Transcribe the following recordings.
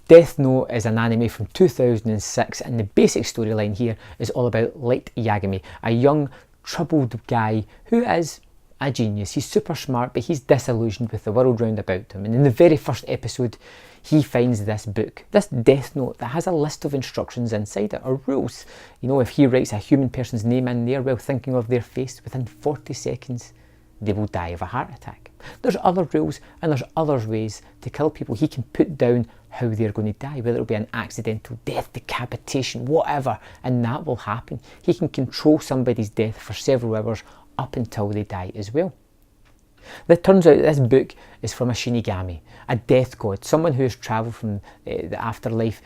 Death Note is an anime from 2006, and the basic storyline here is all about Light Yagami, a young, troubled guy who is a genius. He's super smart, but he's disillusioned with the world round about him. And in the very first episode, he finds this book, this Death Note, that has a list of instructions inside it, or rules. You know, if he writes a human person's name in there while thinking of their face, within 40 seconds, they will die of a heart attack. There's other rules, and there's other ways to kill people. He can put down how they're going to die, whether it'll be an accidental death, decapitation, whatever, and that will happen. He can control somebody's death for several hours up until they die as well. It turns out this book is from a Shinigami, a death god, someone who has travelled from the afterlife,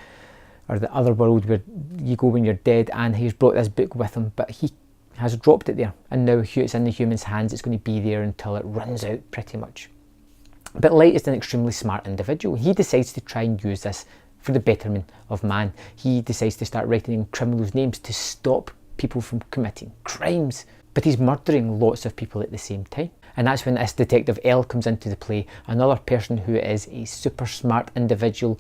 or the other world where you go when you're dead, and he's brought this book with him, but he has dropped it there, and now it's in the human's hands. It's going to be there until it runs out, pretty much. But Light is an extremely smart individual. He decides to try and use this for the betterment of man. He decides to start writing in criminals' names to stop people from committing crimes. But he's murdering lots of people at the same time. And that's when this detective L comes into the play, another person who is a super smart individual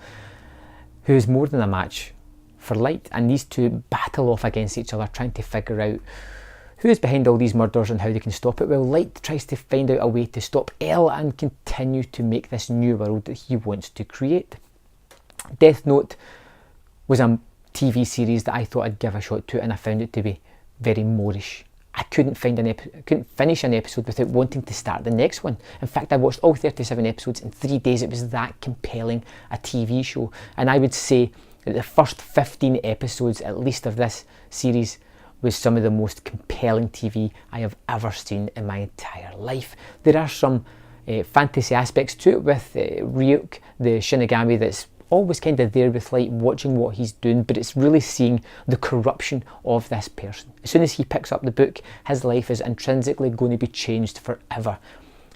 who is more than a match for Light. And these two battle off against each other, trying to figure out who is behind all these murders and how they can stop it. Well, Light tries to find out a way to stop L and continue to make this new world that he wants to create. Death Note was a TV series that I thought I'd give a shot to, and I found it to be very Moorish. I couldn't finish an episode without wanting to start the next one. In fact, I watched all 37 episodes in 3 days. It was that compelling a TV show. And I would say that the first 15 episodes, at least, of this series was some of the most compelling TV I have ever seen in my entire life. There are some fantasy aspects to it with Ryuk, the Shinigami, that's always kind of there with Light, watching what he's doing, but it's really seeing the corruption of this person. As soon as he picks up the book, his life is intrinsically going to be changed forever.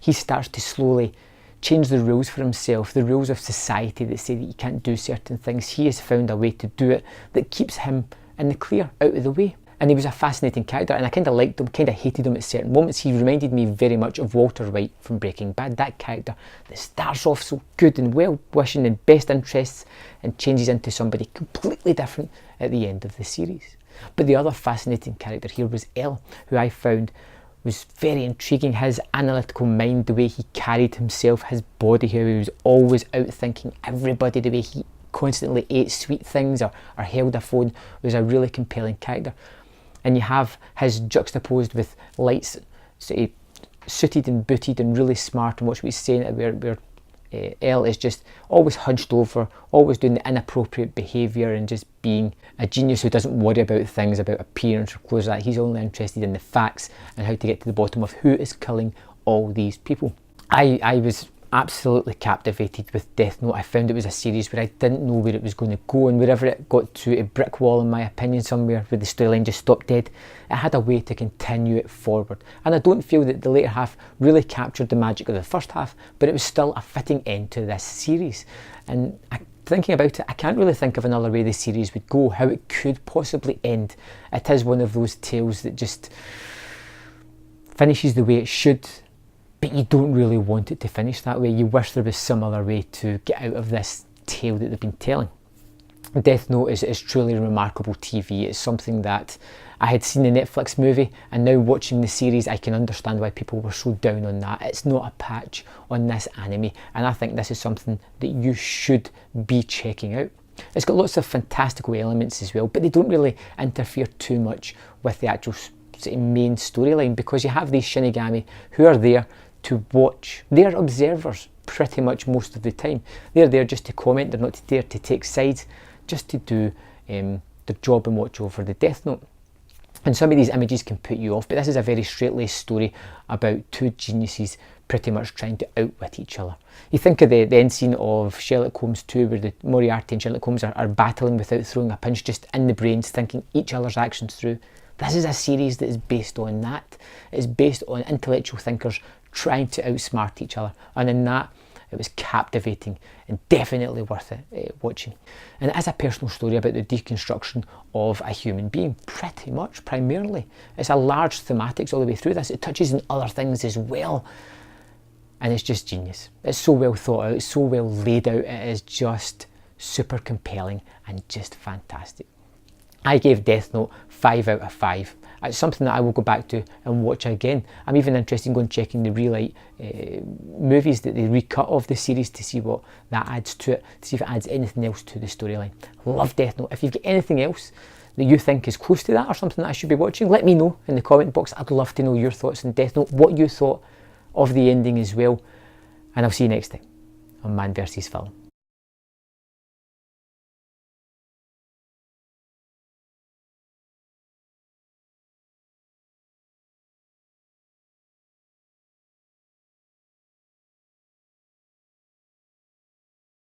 He starts to slowly change the rules for himself, the rules of society that say that you can't do certain things. He has found a way to do it that keeps him in the clear, out of the way. And he was a fascinating character, and I kind of liked him, kind of hated him at certain moments. He reminded me very much of Walter White from Breaking Bad, that character that starts off so good and well-wishing and best interests, and changes into somebody completely different at the end of the series. But the other fascinating character here was L, who I found was very intriguing. His analytical mind, the way he carried himself, his body, how he was always outthinking everybody, the way he constantly ate sweet things or held a phone, was a really compelling character. And you have his juxtaposed with Light's suited and booted and really smart, and what she was saying, where Elle is just always hunched over, always doing the inappropriate behaviour and just being a genius who doesn't worry about things, about appearance or clothes like that. He's only interested in the facts and how to get to the bottom of who is killing all these people. I was absolutely captivated with Death Note. I found it was a series where I didn't know where it was going to go, and wherever it got to a brick wall, in my opinion, somewhere where the storyline just stopped dead, it had a way to continue it forward. And I don't feel that the later half really captured the magic of the first half, but it was still a fitting end to this series. And thinking about it, I can't really think of another way the series would go, how it could possibly end. It is one of those tales that just finishes the way it should, but you don't really want it to finish that way. You wish there was some other way to get out of this tale that they've been telling. Death Note is truly remarkable TV. It's something that I had seen the Netflix movie, and now watching the series I can understand why people were so down on that. It's not a patch on this anime, and I think this is something that you should be checking out. It's got lots of fantastical elements as well, but they don't really interfere too much with the actual main storyline, because you have these Shinigami who are there to watch. They're observers pretty much most of the time. They're there just to comment. They're not there to take sides, just to do their job and watch over the Death Note. And some of these images can put you off, but this is a very straight-laced story about two geniuses pretty much trying to outwit each other. You think of the end scene of Sherlock Holmes 2, where the Moriarty and Sherlock Holmes are battling without throwing a punch, just in the brains, thinking each other's actions through. This is a series that is based on that. It's based on intellectual thinkers trying to outsmart each other, and in that it was captivating and definitely worth it watching. And it is a personal story about the deconstruction of a human being, pretty much, primarily. It's a large thematics all the way through this. It touches on other things as well, and it's just genius. It's so well thought out, it's so well laid out, it is just super compelling and just fantastic. I gave Death Note 5 out of 5. It's something that I will go back to and watch again. I'm even interested in going checking the relight movies that they recut of the series to see what that adds to it, to see if it adds anything else to the storyline. Love Death Note. If you've got anything else that you think is close to that or something that I should be watching, let me know in the comment box. I'd love to know your thoughts on Death Note, what you thought of the ending as well. And I'll see you next time on Man vs. Film.